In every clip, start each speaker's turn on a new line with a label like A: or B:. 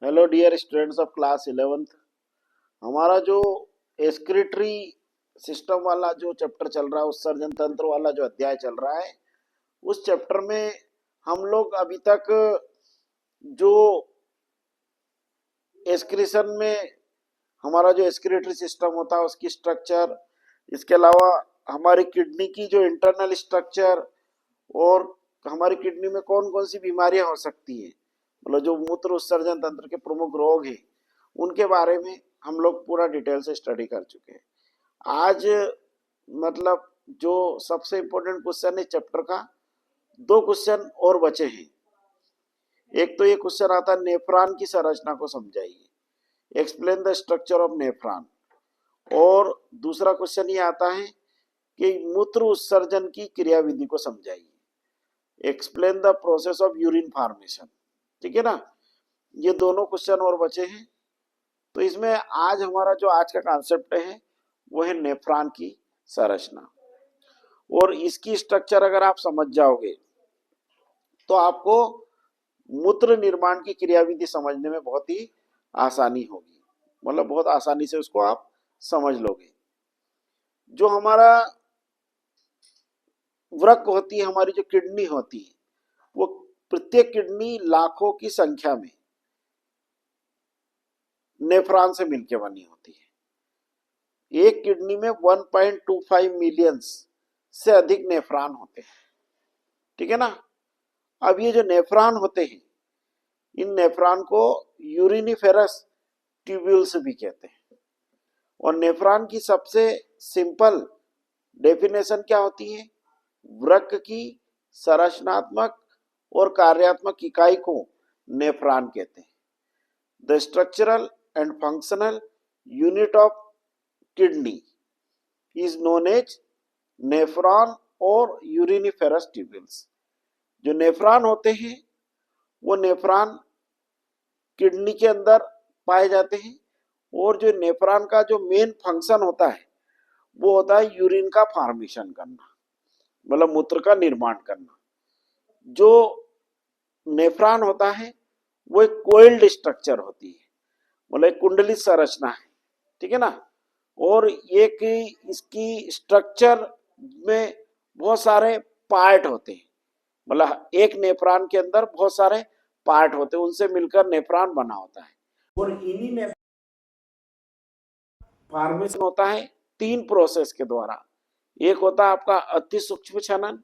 A: Hello dear students of class 11th। हमारा जो excretory system वाला जो चैप्टर चल रहा है, उत्सर्जन तंत्र वाला जो अध्याय चल रहा है, उस चैप्टर में हम लोग अभी तक जो एक्सक्रीशन में हमारा जो एक्सक्रीटरी सिस्टम होता है उसकी स्ट्रक्चर, इसके अलावा हमारी किडनी की जो इंटरनल स्ट्रक्चर और हमारी किडनी में कौन कौन सी बीमारियां हो सकती है, मतलब जो मूत्र उत्सर्जन तंत्र के प्रमुख रोग हैं, उनके बारे में हम लोग पूरा डिटेल से स्टडी कर चुके हैं। आज मतलब जो सबसे इम्पोर्टेंट क्वेश्चन है चैप्टर का, दो क्वेश्चन और बचे हैं। एक तो ये क्वेश्चन आता है नेफ्रॉन की संरचना को समझाइए, explain the structure of nephron. और दूसरा क्वेश्चन ये आता है कि मूत्र उत्सर्जन की क्रियाविधि को समझाइए, explain the process of urine formation. ठीक है ना, ये दोनों क्वेश्चन और बचे हैं। तो इसमें आज हमारा जो आज का कॉन्सेप्ट है वो है नेफ्रॉन की संरचना, और इसकी स्ट्रक्चर अगर आप समझ जाओगे तो आपको मूत्र निर्माण की क्रियाविधि समझने में बहुत ही आसानी होगी, मतलब बहुत आसानी से उसको आप समझ लोगे। जो हमारा वृक्क होती है, हमारी जो किडनी होती है, वो प्रत्येक किडनी लाखों की संख्या में नेफ्रॉन से मिलकर बनी होती है। एक किडनी में 1.25 मिलियंस से अधिक नेफ्रॉन होते हैं। ठीक है ना। अब ये जो नेफ्रॉन होते हैं, इन नेफ्रॉन को यूरिनिफेरस ट्यूब्यूल्स भी कहते हैं। और नेफ्रॉन की सबसे सिंपल डेफिनेशन क्या होती है? वृक्क की संरचनात्मक और कार्यात्मक इकाई को नेफ्रॉन कहते हैं। The structural and functional unit of kidney is known as nephron और यूरिनिफेरस ट्यूब्यूल्स। जो नेफ्रॉन होते हैं वो नेफ्रॉन किडनी के अंदर पाए जाते हैं, और जो नेफ्रॉन का जो मेन फंक्शन होता है वो होता है यूरिन का फॉर्मेशन करना, मतलब मूत्र का निर्माण करना। जो नेफ्रॉन होता है वो एक कोइल्ड स्ट्रक्चर होती है, मतलब एक कुंडलित संरचना है। ठीक है ना। और एक इसकी स्ट्रक्चर में बहुत सारे पार्ट होते हैं, मतलब एक नेफ्रॉन के अंदर बहुत सारे पार्ट होते हैं, उनसे मिलकर नेफ्रॉन बना होता है। और इन्हीं में फॉर्मेशन होता है तीन प्रोसेस के द्वारा। एक होता है आपका अति सूक्ष्म छनन,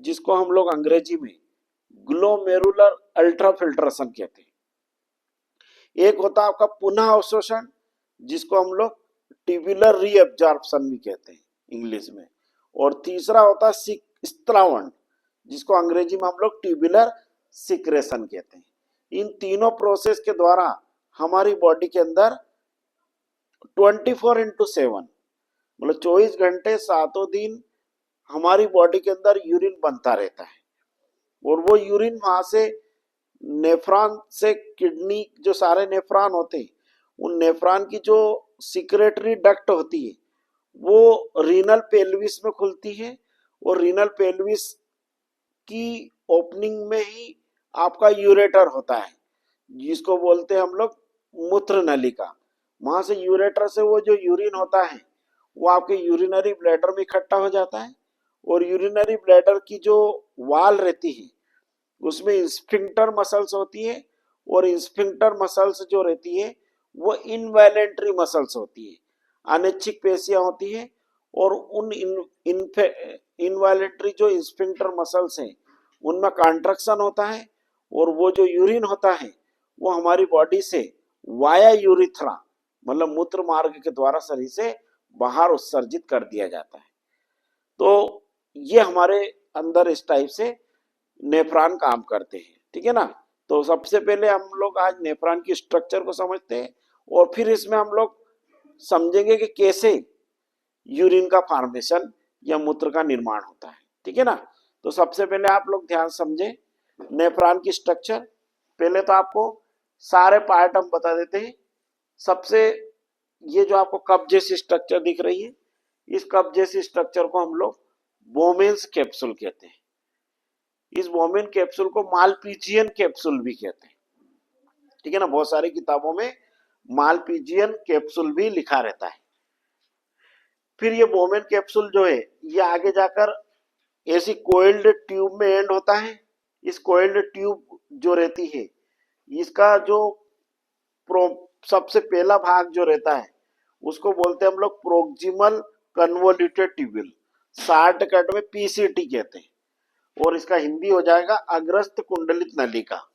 A: जिसको हम लोग अंग्रेजी में ग्लोमेरुलर अल्ट्राफिल्ट्रेशन कहते हैं। एक होता है आपका पुनः अवशोषण, जिसको हम लोग ट्यूबुलर रीअब्जॉर्प्शन भी कहते हैं इंग्लिश में। और तीसरा होता है स्त्रावण, जिसको अंग्रेजी में हम लोग ट्यूबुलर सिक्रेशन कहते हैं। इन तीनों प्रोसेस के द्वारा हमारी बॉडी के अंदर 24/7, मतलब 24 घंटे 7 दिन हमारी बॉडी के अंदर यूरिन बनता रहता है। और वो यूरिन वहां से नेफ्रॉन से किडनी, जो सारे नेफ्रॉन होते हैं, उन नेफ्रॉन की जो सिक्रेटरी डक्ट होती है वो रीनल पेल्विस में खुलती है, और रीनल पेल्विस की ओपनिंग में ही आपका यूरेटर होता है, जिसको बोलते हैं हम लोग मूत्र नलिका। वहां से यूरेटर से वो जो यूरिन होता है वो आपके यूरिनरी ब्लैडर में इकट्ठा हो जाता है। और यूरिनरी ब्लैडर की जो वाल रहती है उसमें स्फिंक्टर मसल्स होती है, और स्फिंक्टर मसल्स जो रहती है वो इनवॉलेंट्री मसल्स होती है, अनैच्छिक पेशियां होती है। और उन इनवॉलेंट्री जो स्फिंक्टर मसल्स हैं उनमें कॉन्ट्रैक्शन होता है, और वो जो यूरिन होता है वो हमारी बॉडी से वाया यूरिथ्रा, मतलब मूत्र मार्ग के द्वारा शरीर से बाहर उत्सर्जित कर दिया जाता है। तो ये हमारे अंदर इस टाइप से नेफ्रॉन काम करते हैं। ठीक है ना। तो सबसे पहले हम लोग आज नेफ्रॉन की स्ट्रक्चर को समझते हैं, और फिर इसमें हम लोग समझेंगे कि कैसे यूरिन का फॉर्मेशन या मूत्र का निर्माण होता है। ठीक है ना। तो सबसे पहले आप लोग ध्यान समझें नेफ्रॉन की स्ट्रक्चर। पहले तो आपको सारे पार्ट हम बता देते हैं। सबसे ये जो आपको कप जैसी स्ट्रक्चर दिख रही है, इस कप जैसी स्ट्रक्चर को हम लोग बोमेन्स कैप्सूल कहते हैं। इस बोमेन कैप्सूल को मालपीजियन कैप्सूल भी कहते हैं। ठीक है ना, बहुत सारी किताबों में मालपीजियन कैप्सूल भी लिखा रहता है। फिर ये बोमेन कैप्सूल जो है ये आगे जाकर ऐसी कोइल्ड ट्यूब में एंड होता है। इस कोइल्ड ट्यूब जो रहती है इसका जो सबसे पहला भाग जो रहता है उसको बोलते हैं हम लोग प्रोक्सिमल कन्वोल्यूटेड ट्यूब्यूल, शॉर्टकट में पीसीटी कहते हैं, और इसका हिंदी हो जाएगा अग्रस्त कुंडलित नलिका।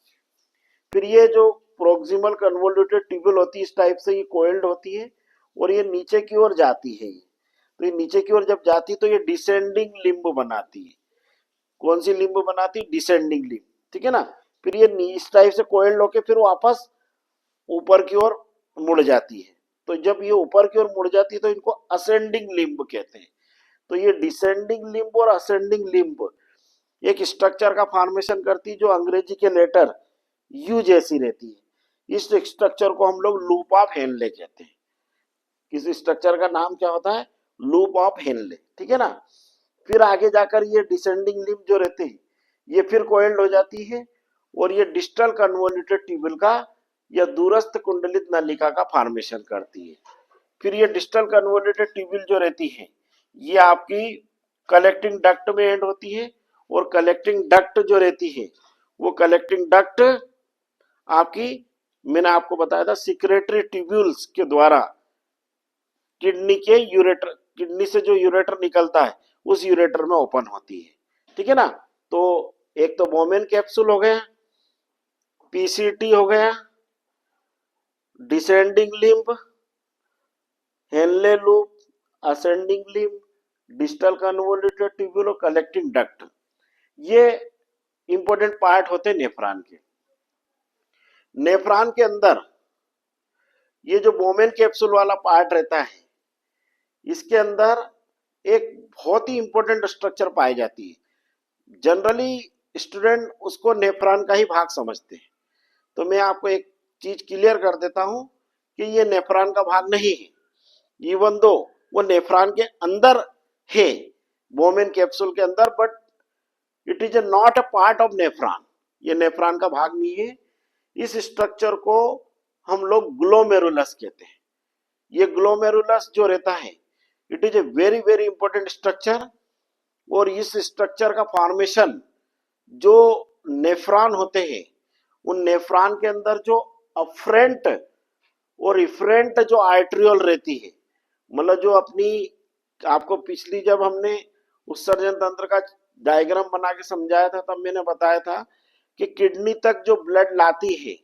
A: फिर ये जो प्रोक्सिमल कन्वोल्यूटेड ट्यूब्यूल होती है इस टाइप से ये कोइल्ड होती है और ये नीचे की ओर जाती है। तो ये नीचे की ओर जब जाती है तो ये डिसेंडिंग लिम्ब बनाती है। कौन सी लिम्ब बनाती है? डिसेंडिंग लिम्ब, ठीक है ना। फिर ये इस टाइप से कोइल्ड होके फिर वापस ऊपर की ओर मुड़ जाती है। तो जब ये ऊपर की ओर मुड़ जाती है तो इनको असेंडिंग लिम्ब कहते हैं। तो ये डिसेंडिंग लिम्ब और असेंडिंग लिम्ब एक स्ट्रक्चर का फॉर्मेशन करती है जो अंग्रेजी के लेटर यू जैसी रहती है। इस स्ट्रक्चर को हम लोग लूप ऑफ हेनले कहते हैं। इस स्ट्रक्चर का नाम क्या होता है? लूप ऑफ हेनले, ठीक है ना। फिर आगे जाकर ये डिसेंडिंग लिम्ब जो रहते हैं ये फिर कोइल्ड हो जाती है और ये डिस्टल कन्वोल्यूटेड ट्यूब्यूल का या दूरस्थ कुंडलित नलिका का फॉर्मेशन करती है। फिर ये डिस्टल कन्वोल्यूटेड ट्यूब्यूल जो रहती है ये आपकी कलेक्टिंग डक्ट में एंड होती है और कलेक्टिंग डक्ट जो रहती है वो कलेक्टिंग डक्ट आपकी, मैंने आपको बताया था, सिक्रेटरी ट्यूब्यूल्स के द्वारा किडनी के यूरेटर, किडनी से जो यूरेटर निकलता है उस यूरेटर में ओपन होती है, ठीक है ना। तो एक तो बोमेन कैप्सूल हो गया, पीसीटी हो गया, descending limb, Henle loop, ascending limb, distal convoluted tubule और कलेक्टिंग डक्ट, ये इंपॉर्टेंट पार्ट होते हैं नेफ्रॉन के। नेफ्रॉन के अंदर ये जो बोमेन कैप्सूल वाला पार्ट रहता है इसके अंदर एक बहुत ही इंपॉर्टेंट स्ट्रक्चर पाई जाती है। जनरली स्टूडेंट उसको नेफ्रॉन का ही भाग समझते हैं। तो मैं आपको एक चीज क्लियर कर देता हूं कि ये नेफ्रॉन का भाग नहीं है, इवन दो वो नेफ्रॉन के अंदर है, बोमेन कैप्सूल के अंदर, but it is not a part of nephron. ये नेफ्रॉन का भाग नहीं है। इस स्ट्रक्चर को हम लोग ग्लोमेरुलस कहते हैं। ये ग्लोमेरुलस जो रहता है it is a very very important structure और इस स्ट्रक्चर का फॉर्मेशन जो नेफ्रॉन होते हैं उन नेफ्रॉन के अंदर जो अफरेंट और इफरेंट जो आर्टरियोल रहती है, मतलब जो अपनी, आपको पिछली जब हमने उत्सर्जन तंत्र का डायग्राम बना के समझाया था तब मैंने बताया था कि किडनी तक जो ब्लड लाती है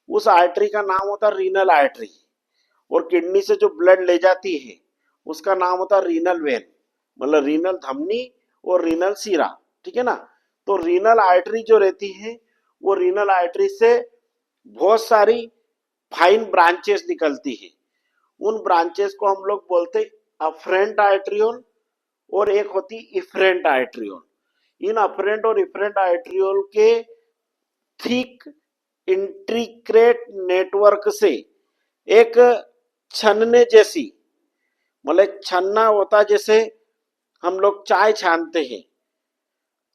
A: उस आर्टरी का नाम होता है रीनल आर्टरी और किडनी से जो ब्लड ले जाती है उसका नाम होता है रीनल वेन, मतलब रीनल धमनी और रीनल सीरा, ठीक है ना। तो रीनल आर्टरी जो रहती है वो रीनल आर्टरी से बहुत सारी फाइन ब्रांचेस निकलती है। उन ब्रांचेस को हम लोग बोलते हैं अफरेंट आर्टरियोल और एक होती इफरेंट आर्टरियोल। इन अफरेंट और इफरेंट आर्टरियोल के थिक इंट्रिकेट नेटवर्क से एक छन्ने जैसी, मतलब छन्ना होता जैसे हम लोग चाय छानते हैं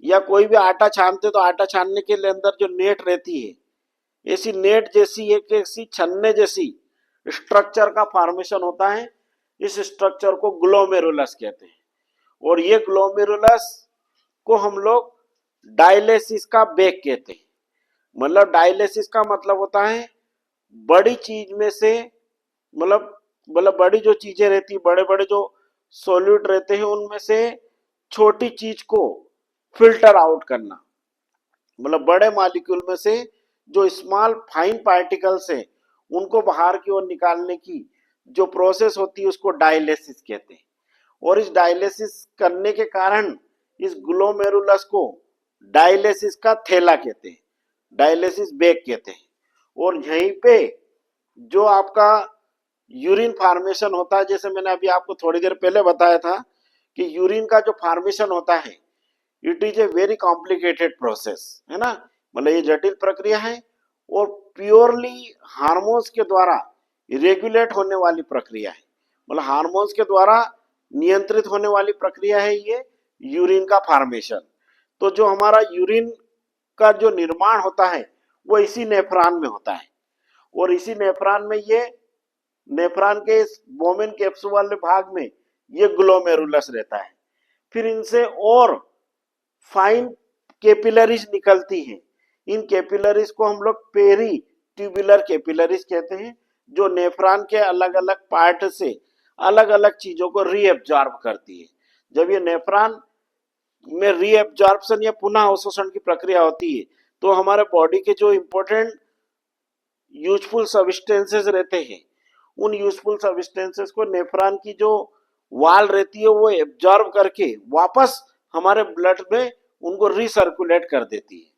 A: या कोई भी आटा छानते तो आटा छानने के लिए अंदर जो नेट रहती है ऐसी नेट जैसी एक ऐसी छन्ने जैसी स्ट्रक्चर का फॉर्मेशन होता है। इस स्ट्रक्चर को ग्लोमेरुलस कहते हैं और ये ग्लोमेरुलस को हम लोग डायलिसिस का बेग कहते हैं। मतलब डायलिसिस का मतलब होता है बड़ी चीज में से, मतलब बड़ी जो चीजें रहती, बड़े बड़े जो सॉल्यूट रहते हैं उनमें से छोटी चीज को फिल्टर आउट करना, मतलब बड़े मॉलिक्यूल में से जो स्मॉल फाइन पार्टिकल्स हैं उनको बाहर की ओर निकालने की जो प्रोसेस होती है उसको डायलिसिस कहते हैं। और इस डायलिसिस करने के कारण इस ग्लोमेरुलस को डायलिसिस का थैला कहते हैं, डायलिसिस बेग कहते हैं। और यहीं पे जो आपका यूरिन फॉर्मेशन होता है, जैसे मैंने अभी आपको थोड़ी देर पहले बताया था कि यूरिन का जो फॉर्मेशन होता है it is a very complicated process, है ना, मतलब ये जटिल प्रक्रिया है और प्योरली हार्मोन्स के द्वारा रेगुलेट होने वाली प्रक्रिया है, मतलब हार्मोन्स के द्वारा नियंत्रित होने वाली प्रक्रिया है ये यूरिन का फॉर्मेशन। तो जो हमारा यूरिन का जो निर्माण होता है वो इसी नेफ्रॉन में होता है। और इसी नेफ्रॉन में ये नेफ्रॉन के इस बोमेन कैप्सूल वाले भाग में ये ग्लोमेरुलस रहता है। फिर इनसे और फाइन कैपिलरीज निकलती हैं। इन कैपिलरीज को हम लोग पेरी ट्यूबुलर कैपिलरीज कहते हैं, जो नेफ्रॉन के अलग अलग पार्ट से अलग अलग चीजों को रीएब्जॉर्ब करती है। जब ये नेफ्रॉन में रीएब्जॉर्प्शन या पुनः अवशोषण की प्रक्रिया होती है तो हमारे बॉडी के जो इंपॉर्टेंट यूजफुल सब्सटेंसेस रहते हैं, उन यूजफुल सब्सटेंसेस को नेफ्रॉन की जो वाल रहती है वो एब्जॉर्ब करके वापस हमारे ब्लड में उनको रिसर्कुलेट कर देती है।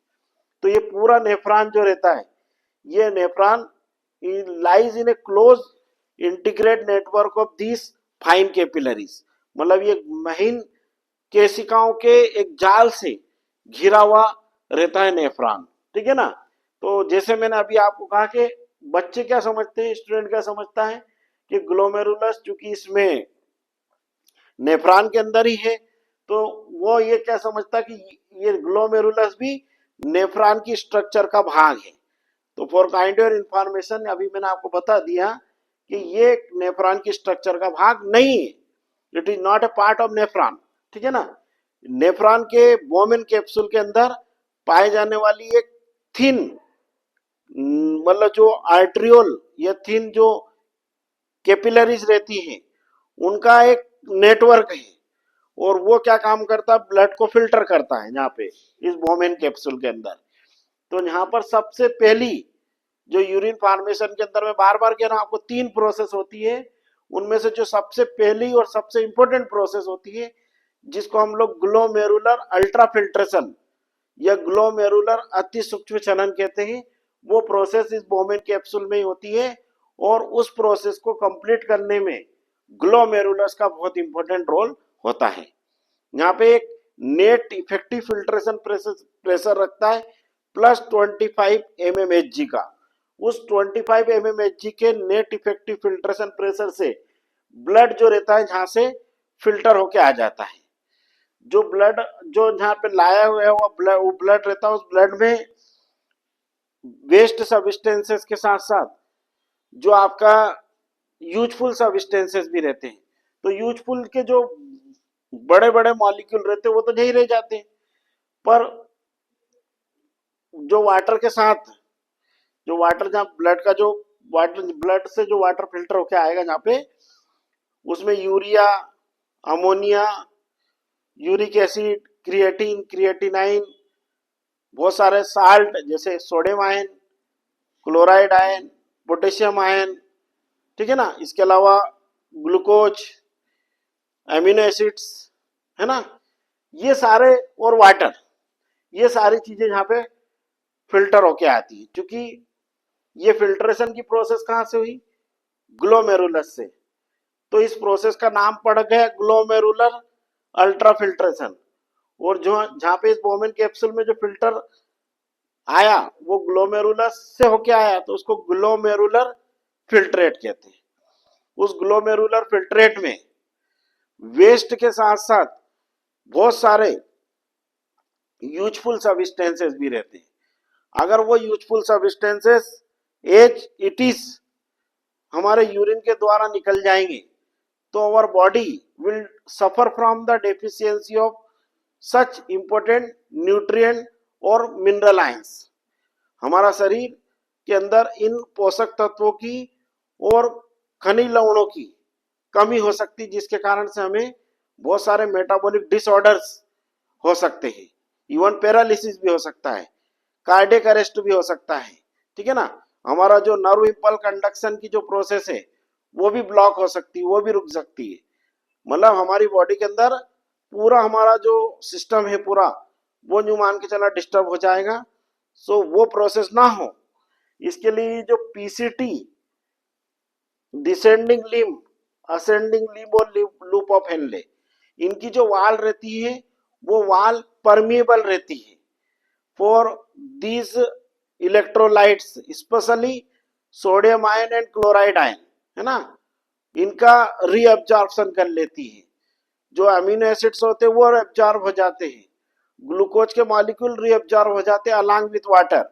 A: तो ये पूरा नेफ्रॉन जो रहता है, ये nephron lies in A close integrate network of this fine capillaries, मतलब ये महीन केशिकाओं के एक जाल से घिरा हुआ रहता है नेफ्रॉन। ठीक है ना। तो जैसे मैंने अभी आपको कहा कि बच्चे क्या समझते हैं, स्टूडेंट क्या समझता है कि ग्लोमेरुलस चूंकि इसमें नेफ्रॉन के अंदर ही है, तो वो ये क्या समझता कि ये ग्लोमेरुलस भी नेफ्रॉन की स्ट्रक्चर का भाग है। तो फॉर काइंड योर इंफॉर्मेशन अभी मैंने आपको बता दिया कि ये नेफ्रॉन की स्ट्रक्चर का भाग नहीं है, it is not a part of nephron. ठीक है ना। नेफ्रॉन के बोमेन कैप्सूल के अंदर पाए जाने वाली एक थिन, मतलब जो आर्ट्रियोल या थिन जो कैपिलरीज रहती हैं, उनका एक नेटवर्क है, और वो क्या काम करता है, ब्लड को फिल्टर करता है यहाँ पे इस बोमेन कैप्सूल के अंदर। तो यहाँ पर सबसे पहली जो यूरिन फॉर्मेशन के अंदर मैं बार बार कह रहा हूँ आपको 3 प्रोसेस होती है, उनमें से जो सबसे पहली और सबसे इंपॉर्टेंट प्रोसेस होती है जिसको हम लोग ग्लोमेरुलर अल्ट्राफिल्ट्रेशन या ग्लोमेरुलर अति सूक्ष्म छनन कहते हैं, वो प्रोसेस इस बोमेन कैप्सूल में ही होती है। और उस प्रोसेस को कंप्लीट करने में ग्लोमेरुलस का बहुत इंपॉर्टेंट रोल होता है। यहाँ पे एक नेट इफेक्टिव फिल्ट्रेशन प्रेशर रखता है +25 mmHg का। उस 25 mmHg के नेट इफेक्टिव फिल्ट्रेशन प्रेशर से ब्लड जो रहता है जहां से फिल्टर होके आ जाता है। जो ब्लड जो जहाँ पे लाया हुआ है वो ब्लड रहता है, उस ब्लड में वेस्ट सब्सटेंसेस के साथ साथ जो आपका यूजफुल सब्सटेंसेस भी रहते हैं। तो यूजफुल के जो बड़े बड़े मॉलिक्यूल रहते हैं वो तो नहीं रह जाते, पर जो वाटर के साथ जो वाटर जहाँ ब्लड का जो वाटर ब्लड से जो वाटर फिल्टर होके आएगा जहाँ पे, उसमें urea, ammonia, uric acid, creatine, creatinine, बहुत सारे साल्ट जैसे sodium ion, chloride ion, potassium ion, ठीक है ना। इसके अलावा ग्लूकोज, एमिनो एसिड्स, है ना, ये सारे, और वाटर, ये सारी चीजें यहाँ पे फिल्टर होके आती है। क्योंकि ये फिल्ट्रेशन की प्रोसेस कहाँ से हुई, ग्लोमेरुलस से, तो इस प्रोसेस का नाम पड़ गया ग्लोमेरुलर अल्ट्राफिल्ट्रेशन। और जो जहाँ पे इस बोमेन कैप्सूल में जो फिल्टर आया वो ग्लोमेरुलस से होके आया, तो उसको ग्लोमेरुलर फिल्ट्रेट कहते हैं। उस ग्लोमेरुलर फिल्ट्रेट में वेस्ट के साथ साथ बहुत सारे यूजफुल सब्सटेंसेस भी रहते हैं। अगर वो useful substances as it is हमारे यूरिन के द्वारा निकल जाएंगे तो our body will suffer from the deficiency of such important nutrient और मिनरल आयंस। हमारा शरीर के अंदर इन पोषक तत्वों की और खनिज लवणों की कमी हो सकती है, जिसके कारण से हमें बहुत सारे मेटाबॉलिक डिसऑर्डर्स हो सकते हैं, इवन पैरालिसिस भी हो सकता है, कार्डियक अरेस्ट भी हो सकता है। ठीक है ना। हमारा जो नर्व इंपल कंडक्शन की जो प्रोसेस है वो भी ब्लॉक हो सकती है, वो भी रुक सकती है। मतलब हमारी बॉडी के अंदर पूरा हमारा जो सिस्टम है पूरा वो न्यू मान के चला डिस्टर्ब हो जाएगा। सो वो प्रोसेस ना हो इसके लिए जो PCT, descending limb, ascending limb और लूप ऑफ हेनले, इनकी जो वाल रहती है वो वाल परमिएबल रहती है for these electrolytes, specially sodium ion and chloride ion, है ना, इनका रीअब्जॉर्प्शन कर लेती है। जो अमीनो एसिड्स होते हैं वो एब्जॉर्ब हो जाते हैं, ग्लूकोज के मॉलिक्यूल रीअब्जॉर्ब हो जाते हैं अलॉन्ग विथ वाटर।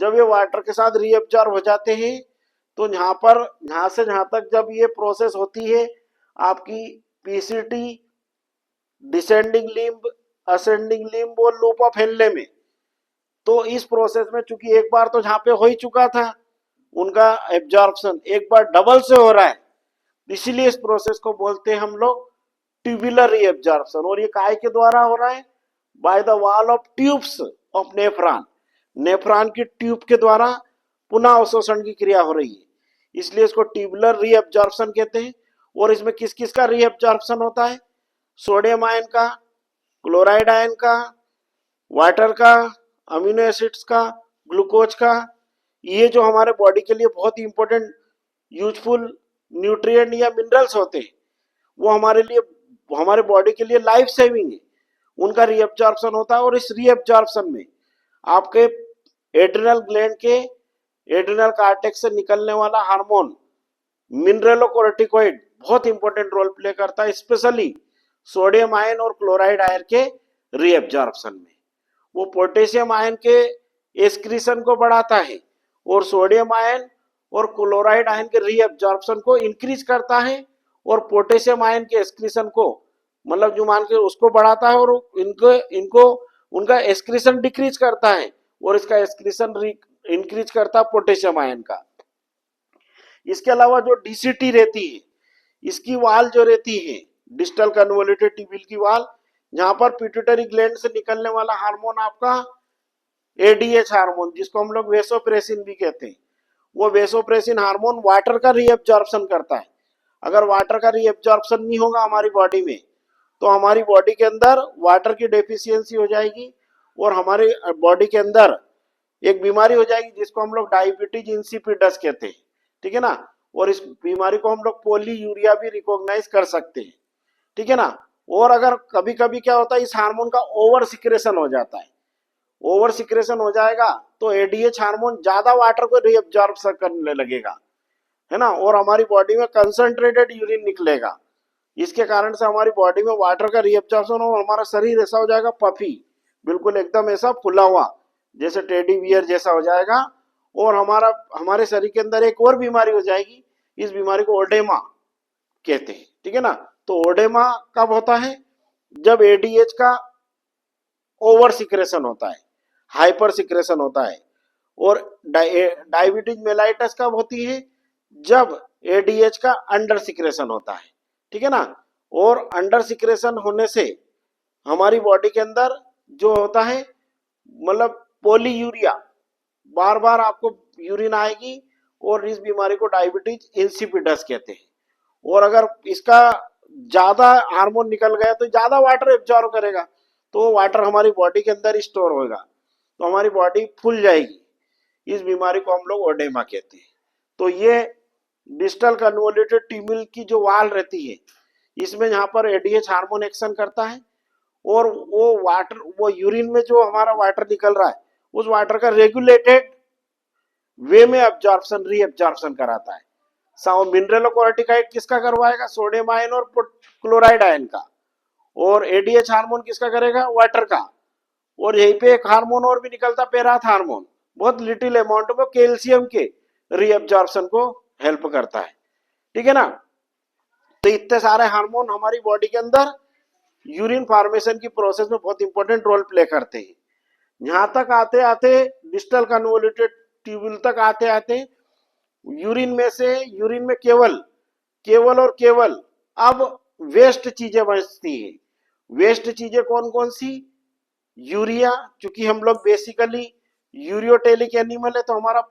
A: जब ये वाटर के साथ रीअब्जॉर्ब हो जाते हैं तो यहाँ से जहां तक जब ये प्रोसेस होती है आपकी PCT, descending limb, ascending limb और लूप ऑफ हेनले में, तो इस प्रोसेस में चूंकि एक बार तो जहां पे हो ही चुका था उनका एब्जॉर्प्शन, एक बार डबल से हो रहा है, इसीलिए इस प्रोसेस को बोलते हैं हम लोग ट्यूबुलर रीअब्जॉर्प्शन। और ये काय के द्वारा हो रहा है? By the wall of tubes of nephron, nephron की ट्यूब के द्वारा पुनः अवशोषण की क्रिया हो रही है, इसलिए इसको ट्यूबुलर रीअब्जॉर्प्शन कहते हैं। और इसमें किस किस का रीअब्जॉर्प्शन होता है? सोडियम आयन का, क्लोराइड आयन का, वाटर का, अमीनो एसिड्स का, ग्लूकोज का। ये जो हमारे बॉडी के लिए बहुत ही इंपॉर्टेंट यूजफुल न्यूट्रिएंट या मिनरल्स होते हैं, वो हमारे लिए, हमारे बॉडी के लिए लाइफ सेविंग है, उनका रीअब्जॉर्प्शन होता है। और इस रीअब्जॉर्प्शन में आपके एड्रिनल ग्लैंड के एड्रिनल कार्टेक्स से निकलने वाला हार्मोन मिनरलोकोर्टिकोइड बहुत इंपॉर्टेंट रोल प्ले करता है, स्पेशली सोडियम आयन और क्लोराइड आयन के रीअब्जॉर्प्शन में। वो पोटेशियम आयन के एक्सक्रीशन को बढ़ाता है और सोडियम आयन और क्लोराइड आयन के रीअब्जॉर्प्शन को इंक्रीज करता है और पोटेशियम आयन के एक्सक्रीशन को, मतलब जो मान के उसको बढ़ाता है, और इनको उनका एक्सक्रीशन डिक्रीज करता है और इसका एक्सक्रीशन इंक्रीज करता है पोटेशियम आयन का। इसके अलावा जो डीसीटी रहती है, इसकी वाल जो रहती है डिस्टल कन्वोल्यूटेड ट्यूब्यूल की वाल, जहां पर पिट्यूटरी ग्लैंड से निकलने वाला हार्मोन आपका एडीएच हार्मोन, जिसको हम लोग वेसोप्रेसिन भी कहते हैं, वो वेसोप्रेसिन हार्मोन वाटर का रीअब्जॉर्प्शन करता है। अगर वाटर का रीअब्जॉर्प्शन नहीं होगा हमारी बॉडी में तो हमारी बॉडी के अंदर वाटर की डेफिशिएंसी हो जाएगी और हमारी बॉडी के अंदर एक बीमारी हो जाएगी जिसको हम लोग डायबिटीज इंसिपिडस कहते हैं, ठीक है ना। और इस बीमारी को हम लोग पोलीयूरिया भी रिकॉग्नाइज कर सकते हैं, ठीक है ना। और अगर कभी कभी क्या होता है, इस हार्मोन का ओवर सिक्रेशन हो जाता है, ओवर सिक्रेशन हो जाएगा तो एडीएच हार्मोन ज्यादा वाटर को रीअब्जॉर्ब करने लगेगा, है ना, और हमारी बॉडी में कंसंट्रेटेड यूरिन निकलेगा। इसके कारण से हमारी बॉडी में वाटर का रीअब्जॉर्प्शन हो, हमारा शरीर ऐसा हो जाएगा पफी, बिल्कुल एकदम ऐसा फुला हुआ, जैसे टेडी बियर जैसा हो जाएगा। और हमारे शरीर के अंदर एक और बीमारी हो जाएगी, इस बीमारी को ओडेमा कहते हैं, ठीक है ना। तो ओडेमा कब होता है? जब एडीएच का ओवर सिक्रेशन होता है, हाइपर सिक्रेशन होता है। और डायबिटीज मेलाइटस कब होती है? जब एडीएच का अंडर सिक्रेशन होता है, ठीक है ना। और अंडर सिक्रेशन होने से हमारी बॉडी के अंदर जो होता है, मतलब पोलीयूरिया, बार बार आपको यूरिन आएगी, और इस बीमारी को डायबिटीज इंसिपिडस कहते हैं। और अगर इसका ज्यादा हार्मोन निकल गया तो ज्यादा वाटर एब्जॉर्ब करेगा, तो वाटर हमारी बॉडी के अंदर स्टोर होगा, तो हमारी बॉडी फूल जाएगी। इस बीमारी को हम लोग ओडेमा कहते हैं। तो ये डिस्टल कन्वोल्यूटेड ट्यूब्यूल की जो वाल रहती है, इसमें यहाँ पर एडीएच हार्मोन एक्शन करता है और वो यूरिन में जो हमारा वाटर निकल रहा है उस वाटर का रेगुलेटेड वे में अब्जॉर्प्शन रीअब्जॉर्प्शन कराता है। मिनरलोकोर्टिकाइड किसका करवाएगा? सोडियम आयन और क्लोराइड आयन का। और एडीएच हार्मोन किसका करेगा? वाटर का। और यहीं पे एक हार्मोन और भी निकलता, पेराथ हार्मोन, बहुत लिटिल अमाउंट में कैल्शियम के रीअब्जॉर्प्शन को हेल्प करता है, ठीक है ना। तो इतने सारे हार्मोन हमारी बॉडी के अंदर यूरिन फॉर्मेशन की प्रोसेस में बहुत इंपॉर्टेंट रोल प्ले करते हैं। यहां तक आते आते डिस्टल कन्वोल्यूटेड ट्यूब्यूल तक आते आते यूरिन में केवल और केवल अब वेस्ट चीजें बचती है। वेस्ट चीजें कौन कौन सी? यूरिया, क्योंकि हम लोग बेसिकली यूरियोटेलिक एनिमल है, तो हमारा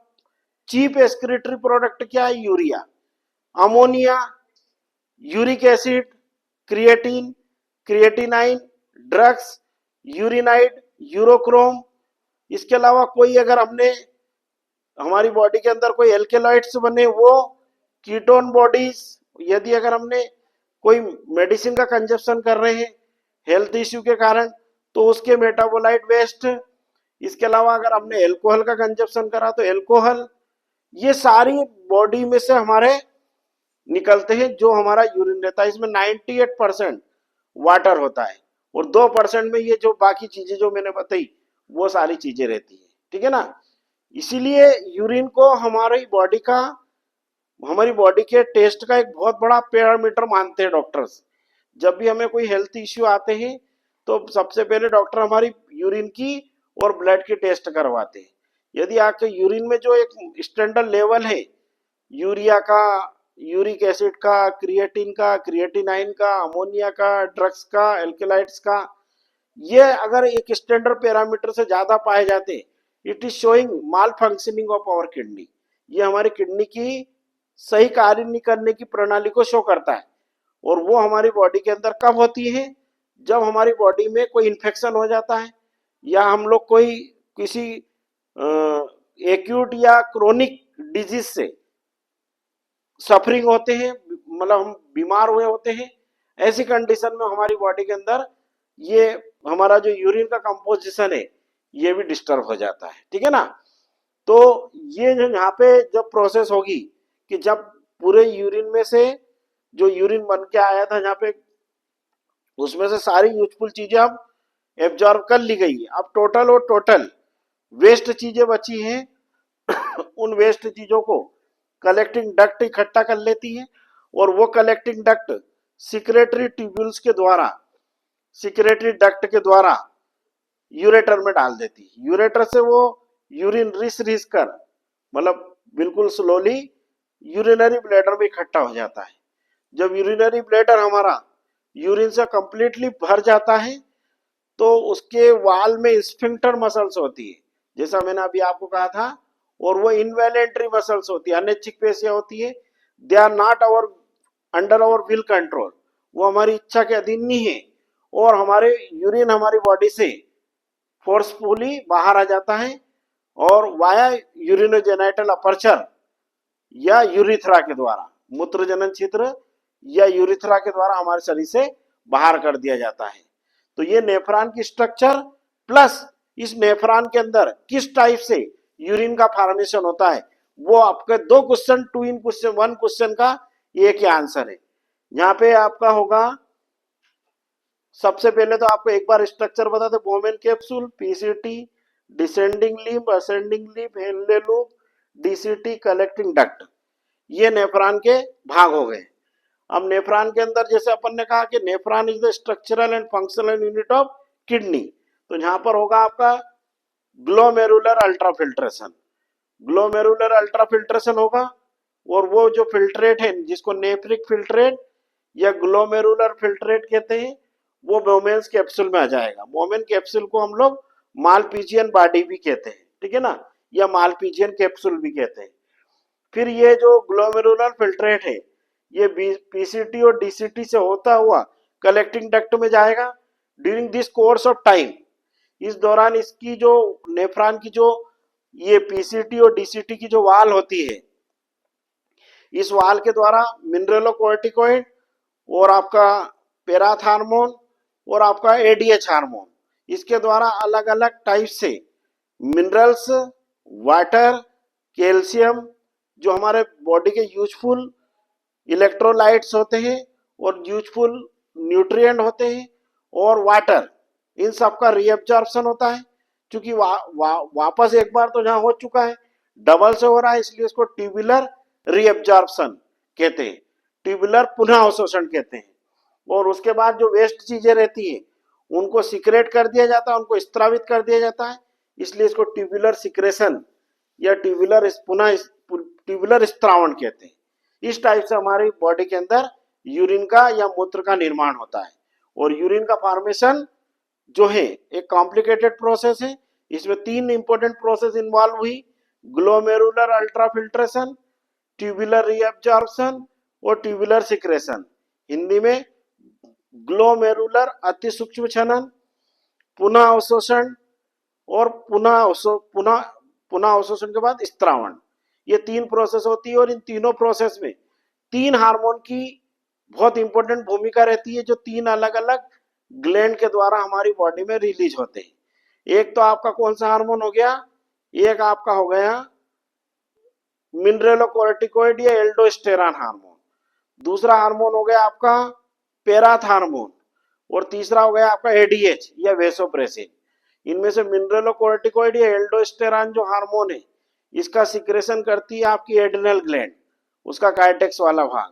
A: चीप एक्सक्रीटरी प्रोडक्ट क्या है? Urea. Ammonia, uric acid, creatine, creatinine, drugs, urinide, urochrome. इसके अलावा कोई अगर हमने हमारी बॉडी के अंदर कोई एल्केलॉइड्स बने, वो कीटोन बॉडीज, यदि अगर हमने कोई मेडिसिन का कंजप्शन कर रहे हैं हेल्थ इश्यू के कारण तो उसके मेटाबोलाइट वेस्ट। इसके अलावा अगर हमने एल्कोहल का कंजप्शन करा तो एल्कोहल। ये सारी बॉडी में से हमारे निकलते हैं जो हमारा यूरिन रहता है। इसमें 98% वाटर होता है और 2% में ये जो बाकी चीजें जो मैंने बताई वो सारी चीजें रहती है, ठीक है ना। इसीलिए यूरिन को हमारी बॉडी के टेस्ट का एक बहुत बड़ा पैरामीटर मानते हैं डॉक्टर्स। जब भी हमें कोई हेल्थ इश्यू आते हैं तो सबसे पहले डॉक्टर हमारी यूरिन की और ब्लड की टेस्ट करवाते हैं। यदि आपके यूरिन में जो एक स्टैंडर्ड लेवल है यूरिया का, यूरिक एसिड का, क्रिएटिन का, क्रिएटिनाइन का, अमोनिया का, ड्रग्स का, एल्केलाइट्स का, ये अगर एक स्टैंडर्ड पैरामीटर से ज्यादा पाए जाते, it is showing malfunctioning of our kidney. ये हमारी किडनी की सही कार्य नहीं करने की प्रणाली को शो करता है। और वो हमारी बॉडी के अंदर कब होती है? जब हमारी बॉडी में कोई इन्फेक्शन हो जाता है, या हम लोग कोई किसी एक्यूट या क्रोनिक डिजीज से सफरिंग होते हैं, मतलब हम बीमार हुए होते हैं, ऐसी कंडीशन में हमारी बॉडी के अंदर ये हमारा जो यूरिन का कंपोजिशन है ये भी डिस्टर्ब हो जाता है। ठीक है ना? तो ये जो यहाँ पे जब प्रोसेस होगी कि जब पूरे यूरिन में से जो यूरिन बन के आया था यहाँ पे, उसमें से सारी यूजफुल चीजें अब एब्जॉर्ब कर ली गई है, अब टोटल वेस्ट चीजें बची हैं उन वेस्ट चीजों को कलेक्टिंग डक्ट इकट्ठा कर लेती है, और वो कलेक्टिंग डक्ट सिक्रेटरी डक्ट के द्वारा यूरेटर में डाल देती है। यूरेटर से वो यूरिन रिस कर, मतलब बिल्कुल स्लोली यूरिनरी ब्लैडर में इकट्ठा हो जाता है। जब यूरिनरी ब्लैडर हमारा यूरिन से कंप्लीटली भर जाता है तो उसके वाल में स्फिंक्टर मसल्स होती है, जैसा मैंने अभी आपको कहा था, और वो इनवॉलेंटरी मसल्स होती है, अनैच्छिक पेशियां होती है। They are not under our will control, वो हमारी इच्छा के अधीन नहीं है, और हमारे यूरिन हमारी बॉडी से फोर्सफुली बाहर आ जाता है और वाया यूरिनोजेनाइटल अपर्चर या यूरिथ्रा के द्वारा, मूत्र जनन छिद्र या यूरिथ्रा के द्वारा हमारे शरीर से बाहर कर दिया जाता है। तो ये नेफ्रॉन की स्ट्रक्चर प्लस इस नेफ्रॉन के अंदर किस टाइप से यूरिन का फॉर्मेशन होता है, वो आपके 2 क्वेश्चन 2 इन क्वेश्चन 1 क्वेश्चन का एक ही आंसर है। यहाँ पे आपका होगा, सबसे पहले तो आपको एक बार स्ट्रक्चर बता दे, Bowman capsule, PCT, descending limb, ascending limb, Henle loop, DCT, collecting duct, ये नेफ्रॉन के भाग हो गए। अब नेफ्रॉन के अंदर जैसे अपन ने कहा कि nephron is the structural and functional unit of kidney, तो यहां पर होगा आपका ग्लोमेरुलर अल्ट्राफिल्ट्रेशन होगा, और वो जो फिल्ट्रेट है जिसको नेफ्रिक फिल्ट्रेट या ग्लोमेरुलर फिल्ट्रेट कहते हैं, वो बोमेन्स कैप्सूल में आ जाएगा। बोमेन कैप्सूल को हम लोग मालपीजियन बॉडी भी कहते हैं, ठीक है ना, या मालपीजियन कैप्सूल भी कहते हैं। फिर ये जो ग्लोमेरुलर फिल्ट्रेट है ये पीसीटी और डीसीटी से होता हुआ कलेक्टिंग डक्ट में जाएगा। During this course of time, इस दौरान इसकी जो नेफ्रॉन की जो ये पीसीटी और डीसीटी की जो वाल होती है, इस वाल के द्वारा मिनरलोकोर्टिकोइड और आपका पेराथ हार्मोन और आपका एडीएच हार्मोन, इसके द्वारा अलग अलग टाइप से मिनरल्स, वाटर, कैल्शियम, जो हमारे बॉडी के यूजफुल इलेक्ट्रोलाइट्स होते हैं और यूजफुल न्यूट्रिएंट होते हैं, और वाटर, इन सब का रीअब्जॉर्प्शन होता है। क्योंकि वापस एक बार तो जहां हो चुका है, डबल से हो रहा है, इसलिए इसको ट्यूबुलर रीअब्जॉर्प्शन कहते हैं, ट्यूबुलर पुनः अवशोषण कहते हैं। और उसके बाद जो वेस्ट चीजें रहती है उनको सिक्रेट कर दिया जाता है, उनको स्त्रावित कर दिया जाता है, इसलिए इसको ट्यूबुलर सिक्रेशन या ट्यूबुलर स्त्रावण कहते हैं। इस टाइप से हमारी बॉडी के अंदर यूरिन का या मूत्र का निर्माण होता है। और यूरिन का फॉर्मेशन जो है एक कॉम्प्लिकेटेड प्रोसेस है, इसमें 3 इंपॉर्टेंट प्रोसेस इन्वॉल्व हुई, ग्लोमेरुलर अल्ट्राफिल्ट्रेशन, ट्यूबुलर रीअब्जॉर्प्शन और ट्यूबुलर सिक्रेशन। हिंदी में ग्लोमेरुलर अति सूक्ष्म छनन, पुनः अवशोषण और पुनः अवशोषण के बाद स्त्रावण, ये 3 प्रोसेस होती है। और इन तीनों प्रोसेस में 3 हार्मोन की बहुत इंपॉर्टेंट भूमिका रहती है, जो 3 अलग अलग ग्लैंड के द्वारा हमारी बॉडी में रिलीज होते हैं। एक तो आपका कौन सा हार्मोन हो गया, एक आपका हो गया मिनरलोकोर्टिकोइड या एल्डोस्टेरॉन हार्मोन, दूसरा हार्मोन हो गया आपका पेराथ हार्मोन, और तीसरा हो गया आपका एडीएच या वेसोप्रेसिन। इनमें से मिनरलोकोर्टिकोइड या एल्डोस्टेरॉन जो हार्मोन है इसका सिक्रेशन करती है आपकी एड्रिनल ग्लैंड, उसका कार्टेक्स वाला भाग।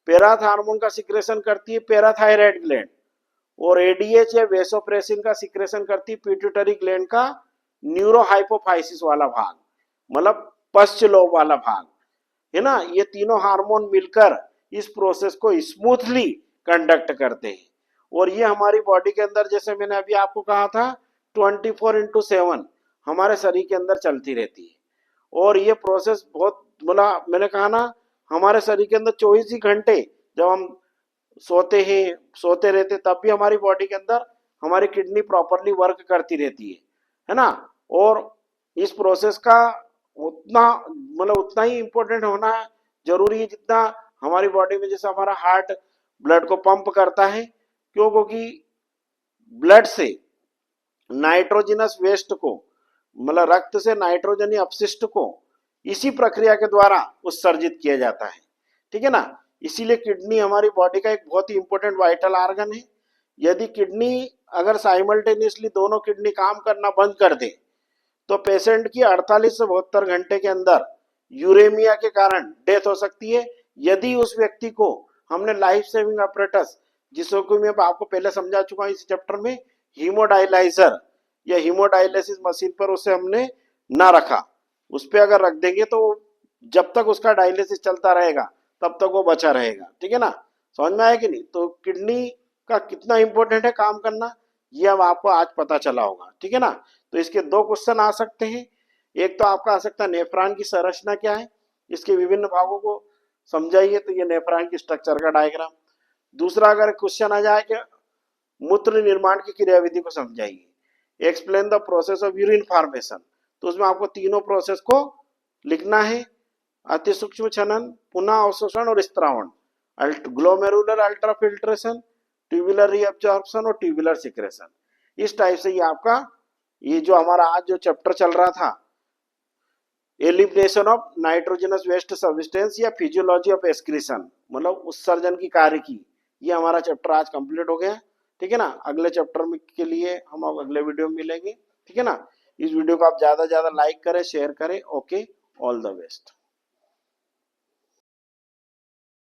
A: पैराथ हार्मोन का सिक्रेशन करती है पैराथायराइड ग्लैंड, और एडीएच या वेसोप्रेसिन का सिक्रेशन करती है पिट्यूटरी ग्लैंड का न्यूरोहाइपोफाइसिस वाला भाग, मतलब पश्च लोब वाला भाग, है ना। ये तीनों हार्मोन मिलकर इस प्रोसेस को स्मूथली कंडक्ट करते हैं, और ये हमारी बॉडी के अंदर, जैसे मैंने अभी आपको कहा था, 24/7 हमारे शरीर के अंदर चलती रहती है। और ये प्रोसेस बहुत, मतलब मैंने कहा ना, हमारे शरीर के अंदर 24 ही घंटे, जब हम सोते रहते तब भी हमारी बॉडी के अंदर हमारी किडनी प्रॉपरली वर्क करती रहती है ना। और इस प्रोसेस का उतना, मतलब उतना ही इंपॉर्टेंट होना जरूरी है जितना हमारी बॉडी में जैसे हमारा हार्ट ब्लड को पंप करता है। क्यों? क्योंकि ब्लड से नाइट्रोजनस वेस्ट को, मतलब रक्त से नाइट्रोजनी अपशिष्ट को इसी प्रक्रिया के द्वारा उत्सर्जित किया जाता है, ठीक है ना। इसीलिए किडनी हमारी बॉडी का एक बहुत ही इंपॉर्टेंट वाइटल ऑर्गन है। यदि किडनी अगर साइमल्टेनियसली दोनों किडनी काम करना बंद कर दे तो पेशेंट की 48 से 72 घंटे के अंदर यूरेमिया के कारण डेथ हो सकती है। यदि उस व्यक्ति को हमने लाइफ सेविंग अपरेटस, जिसको मैं आपको पहले समझा चुका हूं इस चैप्टर में, हीमोडायलाइजर या हीमोडायलिसिस मशीन पर उसे हमने ना रखा, उस पर अगर रख देंगे तो जब तक उसका डायलिसिस चलता रहेगा तब तक वो बचा रहेगा, ठीक है ना। समझ में आया कि नहीं? तो किडनी का कितना इंपॉर्टेंट है काम करना, ये अब आपको आज पता चला होगा, ठीक है ना। तो इसके दो क्वेश्चन आ सकते हैं। एक तो आपका आ सकता है नेफ्रॉन की संरचना क्या है, इसके विभिन्न भागों को समझाइए, तो ये नेफ्रॉन की स्ट्रक्चर का डायग्राम। दूसरा अगर क्वेश्चन आ जाए कि मूत्र निर्माण की क्रियाविधि को समझाइए, explain the process of urine formation, तो उसमें आपको तीनों प्रोसेस को लिखना है, अति सूक्ष्म छनन, पुनः अवशोषण और स्त्रावण, ग्लोमेरुलर अल्ट्राफिल्ट्रेशन, ट्यूबुलर रीअब्जॉर्प्शन और ट्यूबुलर सिक्रेशन। इस टाइप से ये आपका, ये जो हमारा आज जो चैप्टर चल रहा था, elimination of nitrogenous waste substance या फिजियोलॉजी ऑफ एक्सक्रीशन, मतलब उत्सर्जन की कार्य की, ये हमारा चैप्टर आज कंप्लीट हो गया, ठीक है ना। अगले चैप्टर में के लिए हम अगले वीडियो में मिलेंगे, ठीक है ना। इस वीडियो को आप ज्यादा से ज्यादा लाइक करें, शेयर करें। Okay, all the best.